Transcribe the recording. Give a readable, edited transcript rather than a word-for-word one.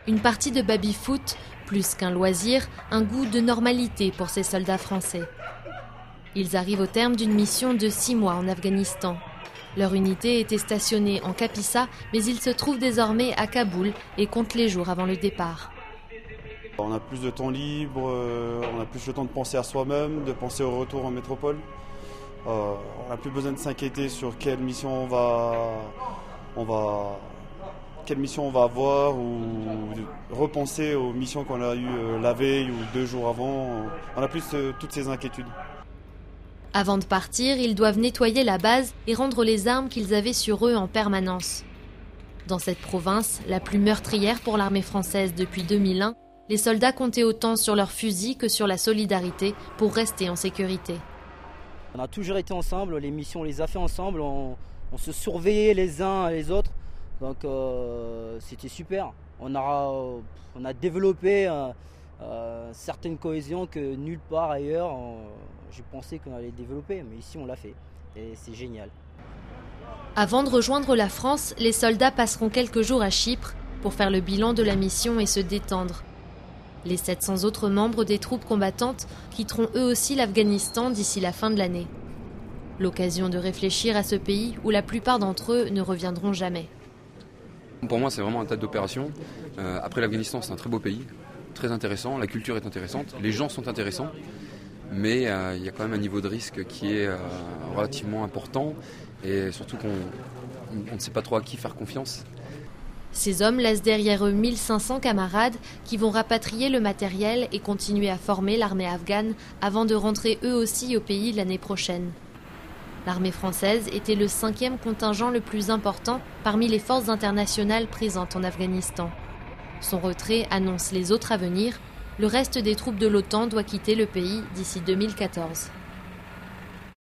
Une partie de baby-foot, plus qu'un loisir, un goût de normalité pour ces soldats français. Ils arrivent au terme d'une mission de 6 mois en Afghanistan. Leur unité était stationnée en Kapisa, mais ils se trouvent désormais à Kaboul et comptent les jours avant le départ. On a plus de temps libre, on a plus le temps de penser à soi-même, de penser au retour en métropole. On n'a plus besoin de s'inquiéter sur quelle mission on va avoir ou repenser aux missions qu'on a eues la veille ou 2 jours avant. On a plus toutes ces inquiétudes. Avant de partir, ils doivent nettoyer la base et rendre les armes qu'ils avaient sur eux en permanence. Dans cette province, la plus meurtrière pour l'armée française depuis 2001, les soldats comptaient autant sur leurs fusils que sur la solidarité pour rester en sécurité. On a toujours été ensemble, les missions on les a fait ensemble, on se surveillait les uns les autres, donc c'était super. On a développé certaines cohésions que nulle part ailleurs j'ai pensé qu'on allait développer, mais ici on l'a fait et c'est génial. Avant de rejoindre la France, les soldats passeront quelques jours à Chypre pour faire le bilan de la mission et se détendre. Les 700 autres membres des troupes combattantes quitteront eux aussi l'Afghanistan d'ici la fin de l'année. L'occasion de réfléchir à ce pays où la plupart d'entre eux ne reviendront jamais. Pour moi, c'est vraiment un tas d'opérations. Après l'Afghanistan, c'est un très beau pays, très intéressant, la culture est intéressante, les gens sont intéressants, mais il y a quand même un niveau de risque qui est relativement important et surtout qu'on ne sait pas trop à qui faire confiance. Ces hommes laissent derrière eux 1500 camarades qui vont rapatrier le matériel et continuer à former l'armée afghane avant de rentrer eux aussi au pays l'année prochaine. L'armée française était le 5e contingent le plus important parmi les forces internationales présentes en Afghanistan. Son retrait annonce les autres à venir. Le reste des troupes de l'OTAN doit quitter le pays d'ici 2014.